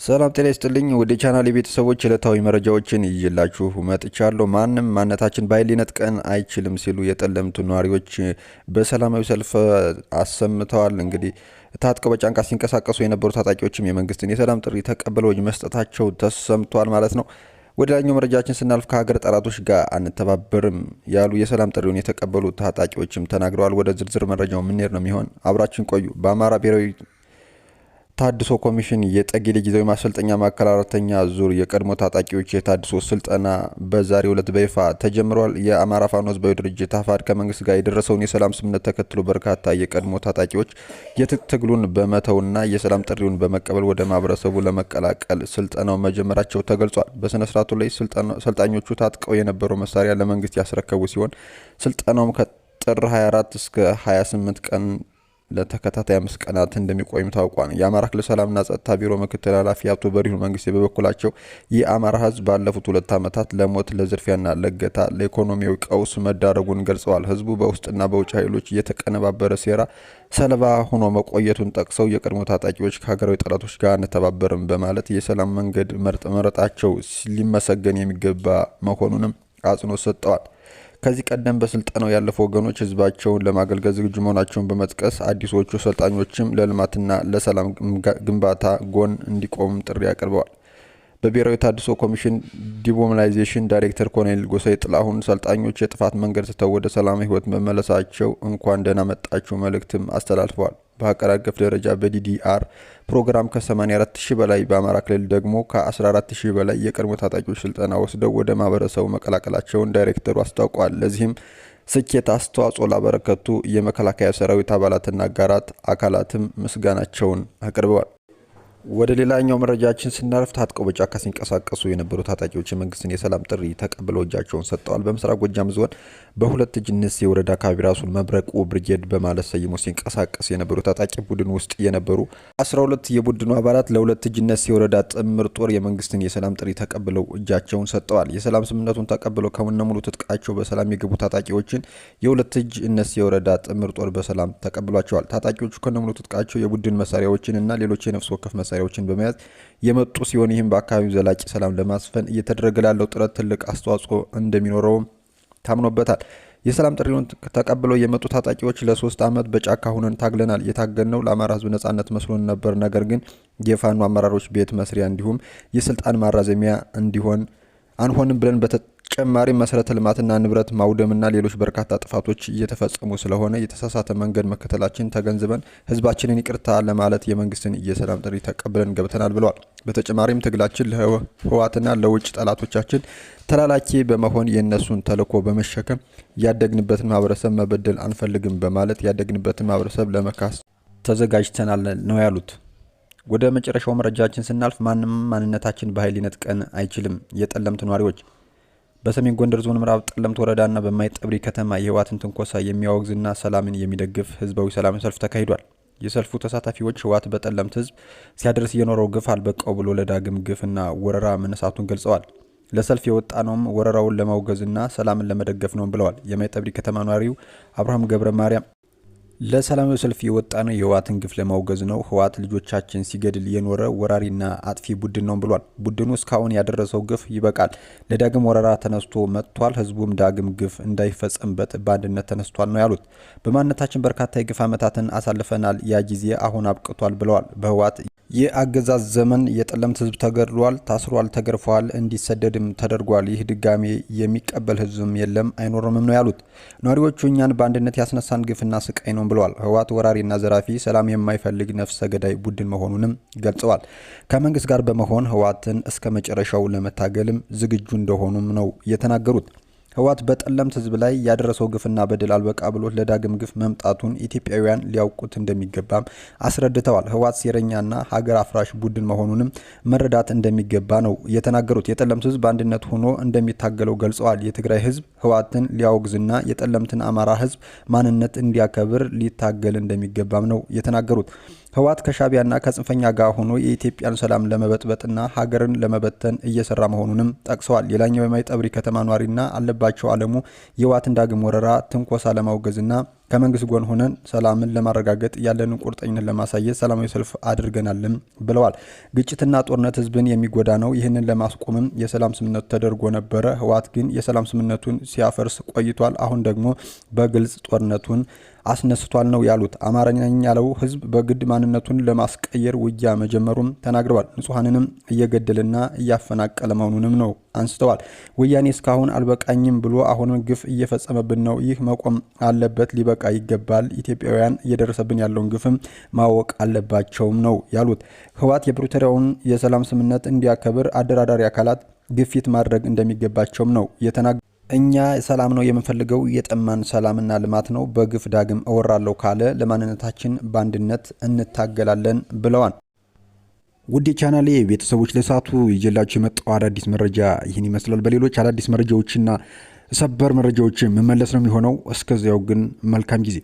ሰላም ጤና ይስጥልኝ ወደ ቻናሌ ቤተሰቦች ዕለታዊ መረጃዎችን ይዤላችሁ መጥቻለሁ። ማንም ማንነታችን በኃይል ሊነጥቀን አይችልም ሲሉ የጠለምት ነዋሪዎች በሰላማዊ ሰልፍ አሰምተዋል። እንግዲህ ታጥቀው በጫንቃ ሲንቀሳቀሱ የነበሩ ታጣቂዎችም የመንግስትን የሰላም ጥሪ ተቀብለው መስጠታቸው ተሰምቷል ማለት ነው። ወደ ላኛው መረጃችን ስናልፍ ከሀገር ጠላቶች ጋር አንተባበርም ያሉ የሰላም ጥሪውን የተቀበሉ ታጣቂዎችም ተናግረዋል። ወደ ዝርዝር መረጃው ምንሄድ ነው የሚሆን፣ አብራችን ቆዩ። በአማራ ብሔራዊ ታድሶ ኮሚሽን የጠገዴ ጊዜያዊ ማሰልጠኛ ማዕከል አራተኛ ዙር የቀድሞ ታጣቂዎች የታድሶ ስልጠና በዛሬው ዕለት በይፋ ተጀምሯል። የአማራ ፋኖ ህዝባዊ ድርጅት አፋድ ከመንግስት ጋር የደረሰውን የሰላም ስምምነት ተከትሎ በርካታ የቀድሞ ታጣቂዎች የትጥቅ ትግሉን በመተውና የሰላም ጥሪውን በመቀበል ወደ ማህበረሰቡ ለመቀላቀል ስልጠናው መጀመራቸው ተገልጿል። በስነ ስርዓቱ ላይ ሰልጣኞቹ ታጥቀው የነበረው መሳሪያ ለመንግስት ያስረከቡ ሲሆን ስልጠናውም ከጥር 24 እስከ 28 ቀን ለተከታታይ 5 ቀናት እንደሚቆይም ታውቋል። የአማራ ክልል ሰላምና ጸጥታ ቢሮ ምክትል ኃላፊ አቶ በሪሁን መንግስቴ በበኩላቸው የአማራ ህዝብ ባለፉት 2 ዓመታት ለሞት ለዝርፊያና ለገታ ለኢኮኖሚያዊ ቀውስ መዳረጉን ገልጸዋል። ህዝቡ በውስጥና በውጭ ኃይሎች የተቀነባበረ ሴራ ሰለባ ሆኖ መቆየቱን ጠቅሰው የቀድሞ ታጣቂዎች ከሀገራዊ ጠላቶች ጋር አንተባበርም በማለት የሰላም መንገድ መርጣቸው ሊመሰገን የሚገባ መሆኑንም አጽንኦት ሰጥተዋል። ከዚህ ቀደም በስልጠናው ያለፉ ወገኖች ህዝባቸውን ለማገልገል ዝግጁ መሆናቸውን በመጥቀስ አዲሶቹ ሰልጣኞችም ለልማትና ለሰላም ግንባታ ጎን እንዲቆሙ ጥሪ አቅርበዋል። በብሔራዊ ታድሶ ኮሚሽን ዲሞቢላይዜሽን ዳይሬክተር ኮሎኔል ጎሳዬ ጥላሁን ሰልጣኞች የጥፋት መንገድ ትተው ወደ ሰላማዊ ህይወት መመለሳቸው እንኳን ደህና መጣችሁ መልእክትም አስተላልፈዋል። በሀገር አቀፍ ደረጃ በዲዲአር ፕሮግራም ከ84000 በላይ በአማራ ክልል ደግሞ ከ14000 በላይ የቀድሞ ታጣቂዎች ስልጠና ወስደው ወደ ማህበረሰቡ መቀላቀላቸውን ዳይሬክተሩ አስታውቀዋል። ለዚህም ስኬት አስተዋጽኦ ላበረከቱ የመከላከያ ሰራዊት አባላትና አካላትም ምስጋናቸውን አቅርበዋል። ወደ ሌላኛው መረጃችን ስናልፍ ታጥቀው በጫካ ሲንቀሳቀሱ የነበሩ ታጣቂዎች የመንግስትን የሰላም ጥሪ ተቀብለው እጃቸውን ሰጥተዋል። በምስራቅ ጎጃም ዞን በሁለት እጅ ንስ የወረዳ አካባቢ ራሱን መብረቁ ብርጌድ በማለት ሰይሞ ሲንቀሳቀስ የነበሩ ታጣቂ ቡድን ውስጥ የነበሩ 12 የቡድኑ አባላት ለሁለት እጅ ንስ የወረዳ ጥምር ጦር የመንግስትን የሰላም ጥሪ ተቀብለው እጃቸውን ሰጥተዋል። የሰላም ስምምነቱን ተቀብለው ከሙሉ ትጥቃቸው በሰላም የገቡ ታጣቂዎችን የሁለት እጅ ንስ የወረዳ ጥምር ጦር በሰላም ተቀብሏቸዋል። ታጣቂዎቹ ከሙሉ ትጥቃቸው የቡድን መሳሪያዎችን እና ሌሎች የነፍስ ወከፍ መሳሪያዎችን በመያዝ የመጡ ሲሆን ይህም በአካባቢው ዘላቂ ሰላም ለማስፈን እየተደረገ ላለው ጥረት ትልቅ አስተዋጽኦ እንደሚኖረው ታምኖበታል። የሰላም ጥሪውን ተቀብለው የመጡ ታጣቂዎች ለ3 ዓመት በጫካ ሆነን ታግለናል። የታገልነው ለአማራ ህዝብ ነጻነት መስሎን ነበር። ነገር ግን የፋኖ አመራሮች ቤት መስሪያ እንዲሁም የስልጣን ማራዘሚያ እንዲሆን አንሆንም ብለን በተጨማሪ መሰረተ ልማትና ንብረት ማውደምና ሌሎች በርካታ ጥፋቶች እየተፈጸሙ ስለሆነ የተሳሳተ መንገድ መከተላችን ተገንዝበን ህዝባችንን ይቅርታ ለማለት የመንግስትን የሰላም ጥሪ ተቀብለን ገብተናል ብለዋል። በተጨማሪም ትግላችን ለህወሓትና ለውጭ ጠላቶቻችን ተላላኪ በመሆን የእነሱን ተልዕኮ በመሸከም ያደግንበትን ማህበረሰብ መበደል አንፈልግም በማለት ያደግንበትን ማህበረሰብ ለመካስ ተዘጋጅተናል ነው ያሉት። ወደ መጨረሻው መረጃችን ስናልፍ ማንም ማንነታችን በኃይል ሊነጥቀን አይችልም የጠለምት ነዋሪዎች በሰሜን ጎንደር ዞን ምዕራብ ጠለምት ወረዳና በማይጠብሪ ከተማ የህወሓትን ትንኮሳ የሚያወግዝና ሰላምን የሚደግፍ ህዝባዊ ሰላማዊ ሰልፍ ተካሂዷል። የሰልፉ ተሳታፊዎች ህወሓት በጠለምት ህዝብ ሲያደርስ የኖረው ግፍ አልበቃው ብሎ ለዳግም ግፍና ወረራ መነሳቱን ገልጸዋል። ለሰልፍ የወጣ ነውም ወረራውን ለማውገዝና ሰላምን ለመደገፍ ነው ብለዋል። የማይጠብሪ ከተማ ነዋሪው አብርሃም ገብረ ማርያም ለሰላማዊ ሰልፍ የወጣ ነው የህወሓትን ግፍ ለማውገዝ ነው። ህወሓት ልጆቻችን ሲገድል የኖረ ወራሪና አጥፊ ቡድን ነው ብሏል። ቡድኑ እስካሁን ያደረሰው ግፍ ይበቃል፣ ለዳግም ወረራ ተነስቶ መጥቷል። ህዝቡም ዳግም ግፍ እንዳይፈጸምበት በአንድነት ተነስቷል ነው ያሉት። በማንነታችን በርካታ የግፍ ዓመታትን አሳልፈናል፣ ያ ጊዜ አሁን አብቅቷል ብለዋል። በህወሓት የአገዛዝ ዘመን የጠለምት ህዝብ ተገድሏል፣ ታስሯል፣ ተገርፏል፣ እንዲሰደድም ተደርጓል። ይህ ድጋሜ የሚቀበል ህዝብም የለም አይኖርምም ነው ያሉት። ነዋሪዎቹ እኛን በአንድነት ያስነሳን ግፍና ስቃይ ነው ብለዋል። ህወሓት ወራሪና ዘራፊ ሰላም የማይፈልግ ነፍሰ ገዳይ ቡድን መሆኑንም ገልጸዋል። ከመንግስት ጋር በመሆን ህወሓትን እስከ መጨረሻው ለመታገልም ዝግጁ እንደሆኑም ነው የተናገሩት። ህወሓት በጠለምት ህዝብ ላይ ያደረሰው ግፍና በደል አልበቃ ብሎት ለዳግም ግፍ መምጣቱን ኢትዮጵያውያን ሊያውቁት እንደሚገባም አስረድተዋል። ህወሓት ሴረኛና ሀገር አፍራሽ ቡድን መሆኑንም መረዳት እንደሚገባ ነው የተናገሩት። የጠለምት ህዝብ በአንድነት ሆኖ እንደሚታገለው ገልጸዋል። የትግራይ ህዝብ ህወሓትን ሊያወግዝና የጠለምትን አማራ ህዝብ ማንነት እንዲያከብር ሊታገል እንደሚገባም ነው የተናገሩት። ህወሓት ከሻቢያና ከጽንፈኛ ጋር ሆኖ የኢትዮጵያን ሰላም ለመበጥበጥና ሀገርን ለመበተን እየሰራ መሆኑንም ጠቅሰዋል። ሌላኛው የማይጠብሪ ከተማ ኗሪና አለባቸው አለሙ የህወሓትን ዳግም ወረራ ትንኮሳ ለማውገዝና ከመንግስት ጎን ሆነን ሰላምን ለማረጋገጥ ያለንን ቁርጠኝነት ለማሳየት ሰላማዊ ሰልፍ አድርገናልም ብለዋል። ግጭትና ጦርነት ህዝብን የሚጎዳ ነው። ይህንን ለማስቆምም የሰላም ስምምነቱ ተደርጎ ነበረ። ህወሓት ግን የሰላም ስምምነቱን ሲያፈርስ ቆይቷል። አሁን ደግሞ በግልጽ ጦርነቱን አስነስቷል ነው ያሉት። አማርኛ ያለው ህዝብ በግድ ማንነቱን ለማስቀየር ውጊያ መጀመሩም ተናግረዋል። ንጹሐንንም እየገደልና እያፈናቀለ መሆኑንም ነው አንስተዋል። ወያኔ እስካሁን አልበቃኝም ብሎ አሁንም ግፍ እየፈጸመብን ነው። ይህ መቆም አለበት፣ ሊበቃ ይገባል። ኢትዮጵያውያን እየደረሰብን ያለውን ግፍም ማወቅ አለባቸውም ነው ያሉት። ህወሓት የፕሪቶሪያውን የሰላም ስምምነት እንዲያከብር አደራዳሪ አካላት ግፊት ማድረግ እንደሚገባቸውም ነው የተናገሩት። እኛ ሰላም ነው የምንፈልገው፣ የጠማን ሰላምና ልማት ነው። በግፍ ዳግም እወራለሁ ካለ ለማንነታችን በአንድነት እንታገላለን ብለዋል። ውድ የቻናሌ ቤተሰቦች ለሰዓቱ ይዤላችሁ የመጣው አዳዲስ መረጃ ይህን ይመስላል። በሌሎች አዳዲስ መረጃዎችና ሰበር መረጃዎች መመለስ ነው የሚሆነው። እስከዚያው ግን መልካም ጊዜ